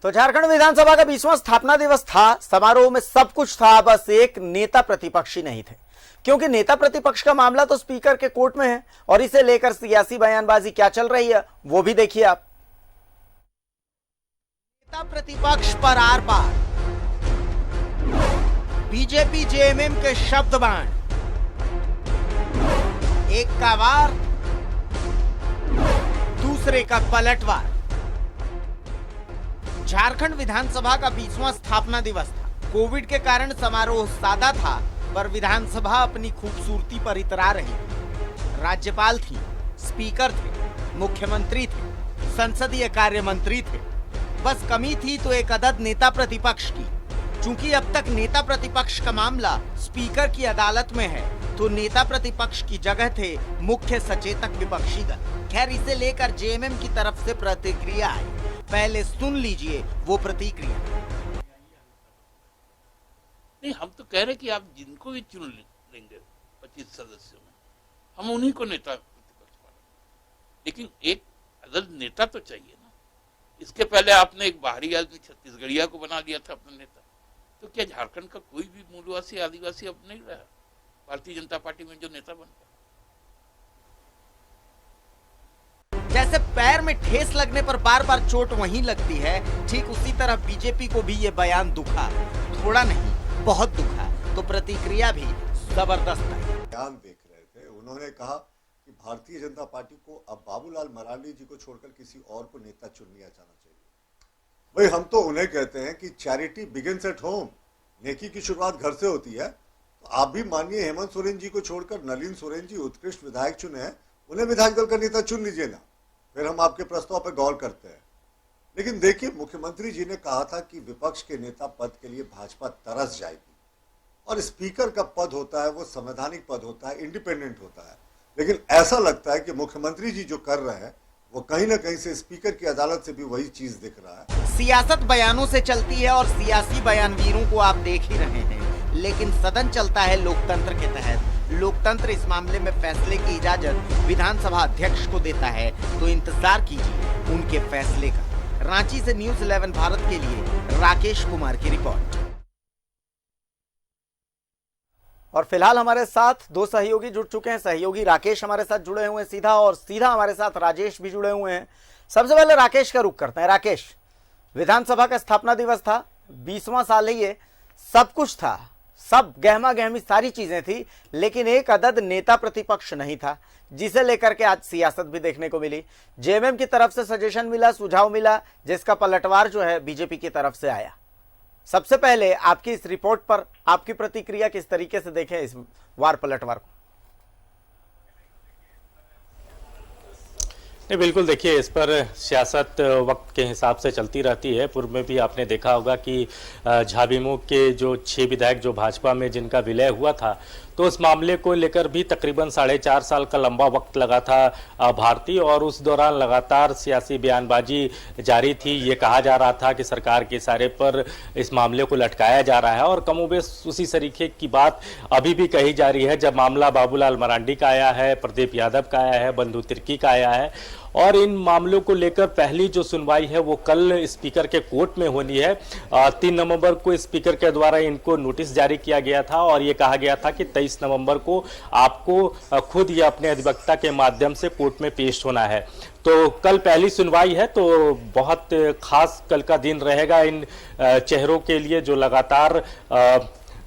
तो झारखंड विधानसभा का 20वां स्थापना दिवस था। समारोह में सब कुछ था, बस एक नेता प्रतिपक्षी नहीं थे, क्योंकि नेता प्रतिपक्ष का मामला तो स्पीकर के कोर्ट में है और इसे लेकर सियासी बयानबाजी क्या चल रही है वो भी देखिए आप। नेता प्रतिपक्ष पर आर पार, बीजेपी जेएमएम के शब्द बाण, एक का वार दूसरे का पलटवार। झारखंड विधानसभा का 20वां स्थापना दिवस था। कोविड के कारण समारोह सादा था, पर विधानसभा अपनी खूबसूरती पर इतरा रही। राज्यपाल थी, स्पीकर थे, मुख्यमंत्री थे, संसदीय कार्य मंत्री थे। बस कमी थी तो एक अदद नेता प्रतिपक्ष की। चूंकि अब तक नेता प्रतिपक्ष का मामला स्पीकर की अदालत में है, तो नेता प्रतिपक्ष की जगह थे मुख्य सचेतक विपक्षी दल। खैर, इसे लेकर जेएमएम की तरफ से प्रतिक्रिया आई। पहले सुन लीजिए वो प्रतिक्रिया। नहीं, हम तो कह रहे कि आप जिनको भी चुन लेंगे 25 सदस्यों में, हम उन्हीं को नेता प्रतिपक्ष मानेंगे। लेकिन एक अदद नेता तो चाहिए ना। इसके पहले आपने एक बाहरी आदमी छत्तीसगढ़िया को बना दिया था अपना नेता। तो क्या झारखंड का कोई भी मूलवासी आदिवासी अब नहीं रहा भारतीय जनता पार्टी में जो नेता बन पाए? जैसे पैर में ठेस लगने पर बार बार चोट वहीं लगती है, ठीक उसी तरह बीजेपी को भी ये बयान दुखा, थोड़ा नहीं बहुत दुखा। तो प्रतिक्रिया भी जबरदस्त है। बयान देख रहे थे, उन्होंने कहा कि भारतीय जनता पार्टी को अब बाबूलाल मरांडी जी को छोड़कर किसी और को नेता चुन लिया जाना चाहिए। भाई, हम तो उन्हें कहते हैं कि चैरिटी बिगिंस एट होम, नेकी की शुरुआत घर से होती है। तो आप भी माननीय हेमंत सोरेन जी को छोड़कर नलिन सोरेन जी उत्कृष्ट विधायक चुने हैं, उन्हें विधायक दल का नेता चुन लीजिए ना, फिर हम आपके प्रस्ताव पर गौर करते हैं। लेकिन देखिए, मुख्यमंत्री जी ने कहा था कि विपक्ष के नेता पद के लिए भाजपा तरस जाएगी, और स्पीकर का पद होता है वो संवैधानिक पद होता है, इंडिपेंडेंट होता है। लेकिन ऐसा लगता है कि मुख्यमंत्री जी जो कर रहे हैं वो कहीं ना कहीं से स्पीकर की अदालत से भी वही चीज दिख रहा है। सियासत बयानों से चलती है और सियासी बयानवीरों को आप देख ही रहे हैं, लेकिन सदन चलता है लोकतंत्र के तहत। लोकतंत्र इस मामले में फैसले की इजाजत विधानसभा अध्यक्ष को देता है, तो इंतजार कीजिए उनके फैसले का। रांची से न्यूज़ 11 भारत के लिए राकेश कुमार की रिपोर्ट। और फिलहाल हमारे साथ दो सहयोगी जुड़ चुके हैं। सहयोगी राकेश हमारे साथ जुड़े हुए हैं सीधा, और सीधा हमारे साथ राजेश भी जुड़े हुए हैं। सबसे पहले राकेश का रुख करते हैं। राकेश, विधानसभा का स्थापना दिवस था, 20वां साल ही है, सब कुछ था, सब गहमा गहमी सारी चीजें थी, लेकिन एक अदद नेता प्रतिपक्ष नहीं था, जिसे लेकर के आज सियासत भी देखने को मिली। जेएमएम की तरफ से सजेशन मिला, सुझाव मिला, जिसका पलटवार जो है बीजेपी की तरफ से आया। सबसे पहले आपकी इस रिपोर्ट पर आपकी प्रतिक्रिया किस तरीके से देखें इस वार पलटवार को? नहीं, बिल्कुल, देखिए, इस पर सियासत वक्त के हिसाब से चलती रहती है। पूर्व में भी आपने देखा होगा कि झाविमो के जो 6 विधायक जो भाजपा में जिनका विलय हुआ था, तो उस मामले को लेकर भी तकरीबन 4.5 साल का लंबा वक्त लगा था भारतीय, और उस दौरान लगातार सियासी बयानबाजी जारी थी। ये कहा जा रहा था कि सरकार के इशारे पर इस मामले को लटकाया जा रहा है, और कमोबेश उसी तरीके की बात अभी भी कही जा रही है जब मामला बाबूलाल मरांडी का आया है, प्रदीप यादव का आया है, बंधु तिर्की का आया है। और इन मामलों को लेकर पहली जो सुनवाई है वो कल स्पीकर के कोर्ट में होनी है। 3 नवंबर को स्पीकर के द्वारा इनको नोटिस जारी किया गया था, और ये कहा गया था कि 23 नवंबर को आपको खुद या अपने अधिवक्ता के माध्यम से कोर्ट में पेश होना है। तो कल पहली सुनवाई है, तो बहुत खास कल का दिन रहेगा इन चेहरों के लिए जो लगातार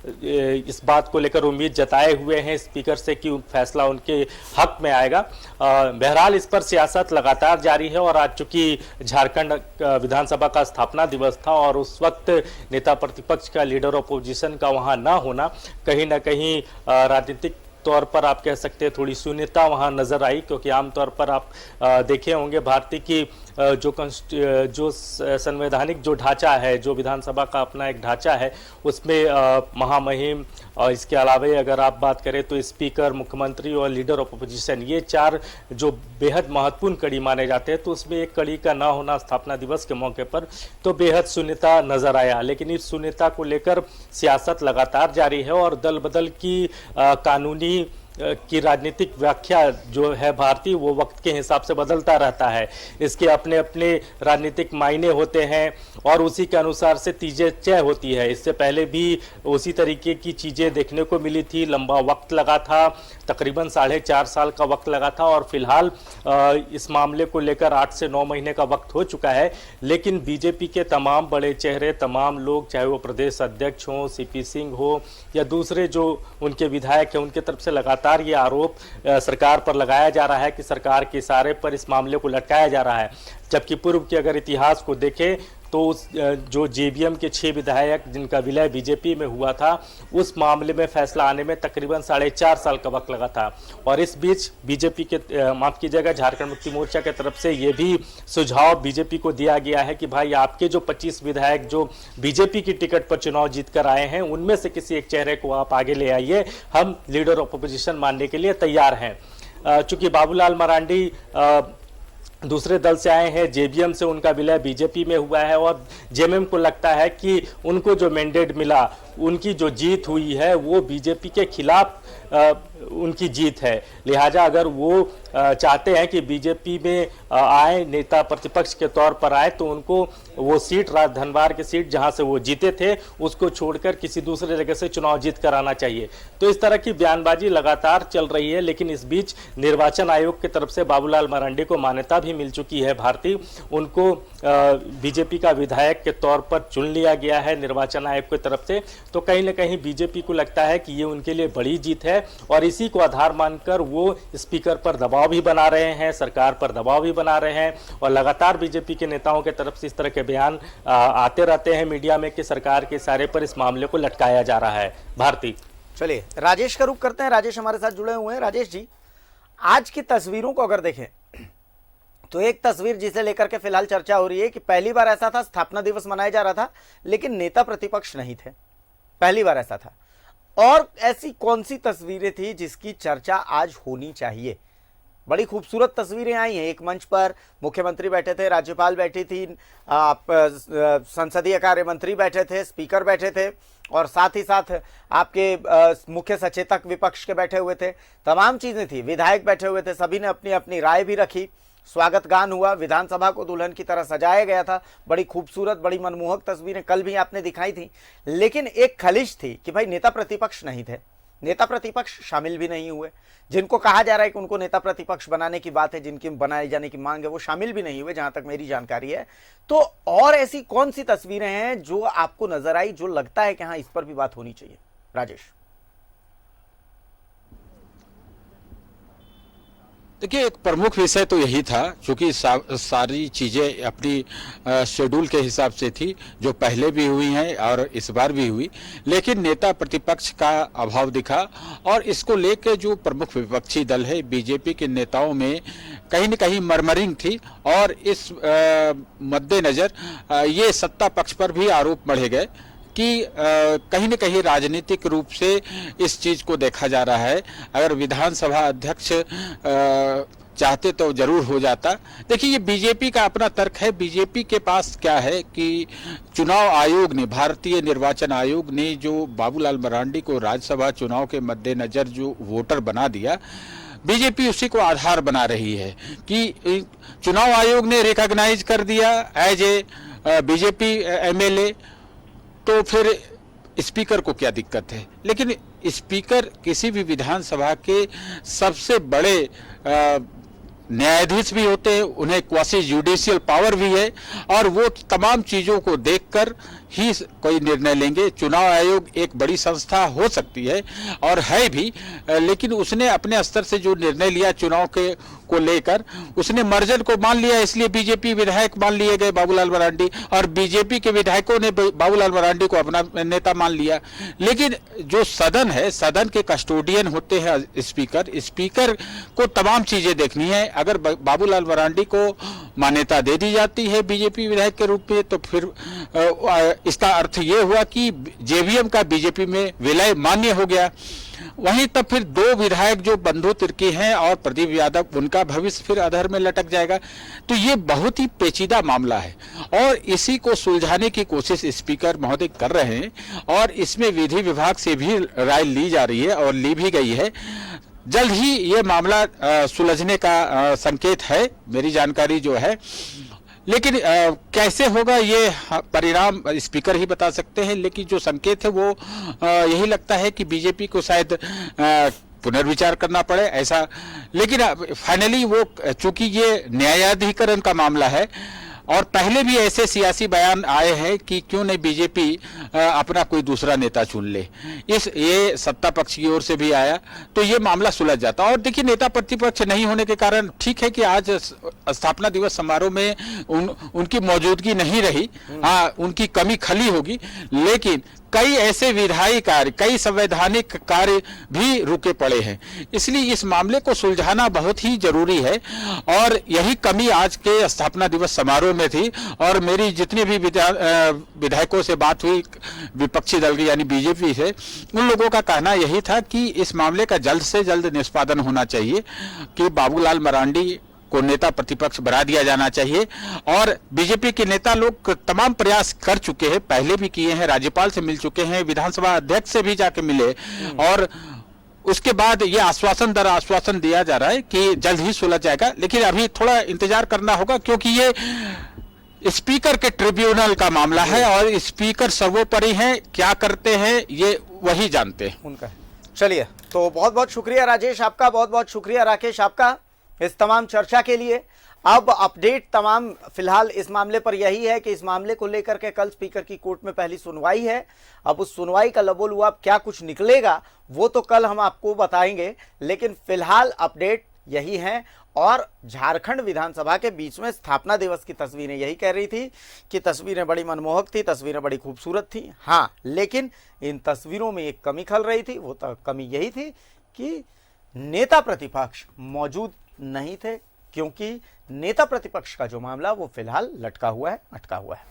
इस बात को लेकर उम्मीद जताए हुए हैं स्पीकर से कि फैसला उनके हक में आएगा। बहरहाल इस पर सियासत लगातार जारी है, और आज चूंकि झारखंड विधानसभा का स्थापना दिवस था और उस वक्त नेता प्रतिपक्ष का, लीडर ऑपोजिशन का वहां ना होना कहीं ना कहीं राजनीतिक तौर पर आप कह सकते हैं थोड़ी शून्यता वहां नजर आई, क्योंकि आमतौर पर आप देखे होंगे भारतीय की जो संवैधानिक जो ढांचा है, जो विधानसभा का अपना एक ढांचा है, उसमें महामहिम और इसके अलावा अगर आप बात करें तो स्पीकर, मुख्यमंत्री और लीडर ऑफ अपोजिशन, ये 4 जो बेहद महत्वपूर्ण कड़ी माने जाते हैं, तो उसमें एक कड़ी का ना होना स्थापना दिवस के मौके पर तो बेहद शून्यता नजर आया। लेकिन इस शून्यता को लेकर सियासत लगातार जारी है, और दल बदल की कानूनी की राजनीतिक व्याख्या जो है भारतीय, वो वक्त के हिसाब से बदलता रहता है। इसके अपने अपने राजनीतिक मायने होते हैं और उसी के अनुसार से तीजे तय होती है। इससे पहले भी उसी तरीके की चीज़ें देखने को मिली थी, लंबा वक्त लगा था, तकरीबन 4.5 साल का वक्त लगा था और फिलहाल इस मामले को लेकर 8 से 9 महीने का वक्त हो चुका है। लेकिन बीजेपी के तमाम बड़े चेहरे, तमाम लोग, चाहे वो प्रदेश अध्यक्ष हों, सीपी सिंह हो या दूसरे जो उनके विधायक हैं, उनके तरफ से लगातार ये आरोप सरकार पर लगाया जा रहा है कि सरकार के इशारे पर इस मामले को लटकाया जा रहा है। जबकि पूर्व के अगर इतिहास को देखें तो जो जेवीएम के 6 विधायक जिनका विलय बीजेपी में हुआ था, उस मामले में फैसला आने में तकरीबन 4.5 साल का वक्त लगा था। और इस बीच बीजेपी के माफ कीजिएगा झारखंड मुक्ति मोर्चा के तरफ से ये भी सुझाव बीजेपी को दिया गया है कि भाई आपके जो 25 विधायक जो बीजेपी की टिकट पर चुनाव जीतकर आए हैं, उनमें से किसी एक चेहरे को आप आगे ले आइए, हम लीडर ऑफ अपोजिशन मानने के लिए तैयार हैं। चूंकि बाबूलाल मरांडी दूसरे दल से आए हैं, जेवीएम से उनका विलय बीजेपी में हुआ है और जेएमएम को लगता है कि उनको जो मैंडेट मिला, उनकी जो जीत हुई है वो बीजेपी के खिलाफ उनकी जीत है। लिहाजा अगर वो चाहते हैं कि बीजेपी में आए, नेता प्रतिपक्ष के तौर पर आए, तो उनको वो सीट धनबाद की सीट जहां से वो जीते थे उसको छोड़कर किसी दूसरे जगह से चुनाव जीत कर आना चाहिए। तो इस तरह की बयानबाजी लगातार चल रही है। लेकिन इस बीच निर्वाचन आयोग की तरफ से बाबूलाल मरांडी को मान्यता भी मिल चुकी है भारतीय, उनको बीजेपी का विधायक के तौर पर चुन लिया गया है निर्वाचन आयोग की तरफ से। तो कहीं ना कहीं बीजेपी को लगता है कि ये उनके लिए बड़ी जीत है और इसी को आधार मानकर वो स्पीकर पर दबाव भी बना रहे हैं, सरकार पर दबाव भी बना रहे हैं और लगातार बीजेपी के नेताओं की तरफ से इस तरह के बयान आते रहते हैं मीडिया में कि सरकार के इशारे पर इस मामले को लटकाया जा रहा है। भारती, चलिए राजेश का रुख करते हैं। राजेश हमारे साथ जुड़े हुए हैं। राजेश जी, आज की तस्वीरों को अगर देखें तो एक तस्वीर जिसे लेकर के फिलहाल चर्चा हो रही है कि पहली बार ऐसा था, स्थापना दिवस मनाया जा रहा था लेकिन नेता प्रतिपक्ष नहीं थे, पहली बार ऐसा था। और ऐसी कौन सी तस्वीरें थी जिसकी चर्चा आज होनी चाहिए? बड़ी खूबसूरत तस्वीरें आई हैं। एक मंच पर मुख्यमंत्री बैठे थे, राज्यपाल बैठी थी, संसदीय कार्य मंत्री बैठे थे, स्पीकर बैठे थे और साथ ही साथ आपके मुख्य सचेतक विपक्ष के बैठे हुए थे, तमाम चीजें थी, विधायक बैठे हुए थे, सभी ने अपनी अपनी राय भी रखी, स्वागत गान हुआ, विधानसभा को दुल्हन की तरह सजाया गया था। बड़ी खूबसूरत, बड़ी मनमोहक तस्वीरें कल भी आपने दिखाई थी। लेकिन एक खलिश थी कि भाई नेता प्रतिपक्ष नहीं थे, नेता प्रतिपक्ष शामिल भी नहीं हुए। जिनको कहा जा रहा है कि उनको नेता प्रतिपक्ष बनाने की बात है, जिनकी बनाए जाने की मांग है, वो शामिल भी नहीं हुए जहां तक मेरी जानकारी है। तो और ऐसी कौन सी तस्वीरें हैं जो आपको नजर आई, जो लगता है कि हाँ इस पर भी बात होनी चाहिए? राजेश, देखिए, एक प्रमुख विषय तो यही था, क्योंकि सारी चीज़ें अपनी शेड्यूल के हिसाब से थी, जो पहले भी हुई हैं और इस बार भी हुई, लेकिन नेता प्रतिपक्ष का अभाव दिखा और इसको लेकर जो प्रमुख विपक्षी दल है बीजेपी के नेताओं में कहीं न कहीं मरमरिंग थी और इस मद्देनज़र ये सत्ता पक्ष पर भी आरोप बढ़े गए कि कहीं न कहीं राजनीतिक रूप से इस चीज़ को देखा जा रहा है। अगर विधानसभा अध्यक्ष चाहते तो जरूर हो जाता। देखिए, ये बीजेपी का अपना तर्क है। बीजेपी के पास क्या है कि चुनाव आयोग ने, भारतीय निर्वाचन आयोग ने जो बाबूलाल मरांडी को राज्यसभा चुनाव के मद्देनजर जो वोटर बना दिया, बीजेपी उसी को आधार बना रही है कि चुनाव आयोग ने रिकॉग्नाइज कर दिया एज ए बीजेपी एमएलए, तो फिर स्पीकर को क्या दिक्कत है? लेकिन स्पीकर किसी भी विधानसभा के सबसे बड़े न्यायाधीश भी होते हैं, उन्हें क्वासी जुडिशियल पावर भी है और वो तमाम चीज़ों को देखकर ही कोई निर्णय लेंगे। चुनाव आयोग एक बड़ी संस्था हो सकती है और है भी, लेकिन उसने अपने स्तर से जो निर्णय लिया चुनाव के को लेकर, उसने मर्जन को मान लिया, इसलिए बीजेपी विधायक मान लिए गए बाबूलाल मरांडी और बीजेपी के विधायकों ने बाबूलाल मरांडी को अपना नेता मान लिया। लेकिन जो सदन है, सदन के कस्टोडियन होते हैं स्पीकर, स्पीकर को तमाम चीजें देखनी है। अगर बाबूलाल मरांडी को मान्यता दे दी जाती है बीजेपी विधायक के रूप में, तो फिर इसका अर्थ ये हुआ कि जेवीएम का बीजेपी में विलय मान्य हो गया। वहीं तब फिर 2 विधायक जो बंधु तिर्की हैं और प्रदीप यादव, उनका भविष्य फिर अधर में लटक जाएगा। तो ये बहुत ही पेचीदा मामला है और इसी को सुलझाने की कोशिश स्पीकर महोदय कर रहे हैं और इसमें विधि विभाग से भी राय ली जा रही है और ली भी गई है। जल्द ही ये मामला सुलझने का संकेत है, मेरी जानकारी जो है। लेकिन कैसे होगा ये परिणाम स्पीकर ही बता सकते हैं, लेकिन जो संकेत है वो यही लगता है कि बीजेपी को शायद पुनर्विचार करना पड़े ऐसा। लेकिन फाइनली वो, चूंकि ये न्यायाधिकरण का मामला है और पहले भी ऐसे सियासी बयान आए हैं कि क्यों नहीं बीजेपी अपना कोई दूसरा नेता चुन ले, ये सत्ता पक्ष की ओर से भी आया, तो ये मामला सुलझ जाता। और देखिए, नेता प्रतिपक्ष नहीं होने के कारण ठीक है कि आज स्थापना दिवस समारोह में उनकी मौजूदगी नहीं रही, उनकी कमी खली होगी, लेकिन कई ऐसे विधायी कार्य, कई संवैधानिक कार्य भी रुके पड़े हैं। इसलिए इस मामले को सुलझाना बहुत ही जरूरी है और यही कमी आज के स्थापना दिवस समारोह में थी। और मेरी जितनी भी विधायकों से बात हुई विपक्षी दल की यानी बीजेपी से, उन लोगों का कहना यही था कि इस मामले का जल्द से जल्द निष्पादन होना चाहिए, कि बाबूलाल मरांडी को नेता प्रतिपक्ष बना दिया जाना चाहिए। और बीजेपी के नेता लोग तमाम प्रयास कर चुके हैं, पहले भी किए हैं, राज्यपाल से मिल चुके हैं, विधानसभा अध्यक्ष से भी जाके मिले, और उसके बाद ये आश्वासन दर आश्वासन दिया जा रहा है कि जल्द ही सुलझ जाएगा। लेकिन अभी थोड़ा इंतजार करना होगा, क्योंकि ये स्पीकर के ट्रिब्यूनल का मामला है और स्पीकर सर्वोपरि हैं, क्या करते हैं ये वही जानते हैं उनका। चलिए, तो बहुत बहुत शुक्रिया राजेश आपका, बहुत बहुत शुक्रिया राकेश आपका इस तमाम चर्चा के लिए। अब अपडेट तमाम फिलहाल इस मामले पर यही है कि इस मामले को लेकर के कल स्पीकर की कोर्ट में पहली सुनवाई है। अब उस सुनवाई का लबोलुआब क्या कुछ निकलेगा वो तो कल हम आपको बताएंगे, लेकिन फिलहाल अपडेट यही है। और झारखंड विधानसभा के बीच में स्थापना दिवस की तस्वीरें यही कह रही थी कि तस्वीरें बड़ी मनमोहक थी, तस्वीरें बड़ी खूबसूरत थी। हाँ, लेकिन इन तस्वीरों में एक कमी खल रही थी, वो तो कमी यही थी कि नेता प्रतिपक्ष मौजूद नहीं थे, क्योंकि नेता प्रतिपक्ष का जो मामला वो फिलहाल लटका हुआ है, अटका हुआ है।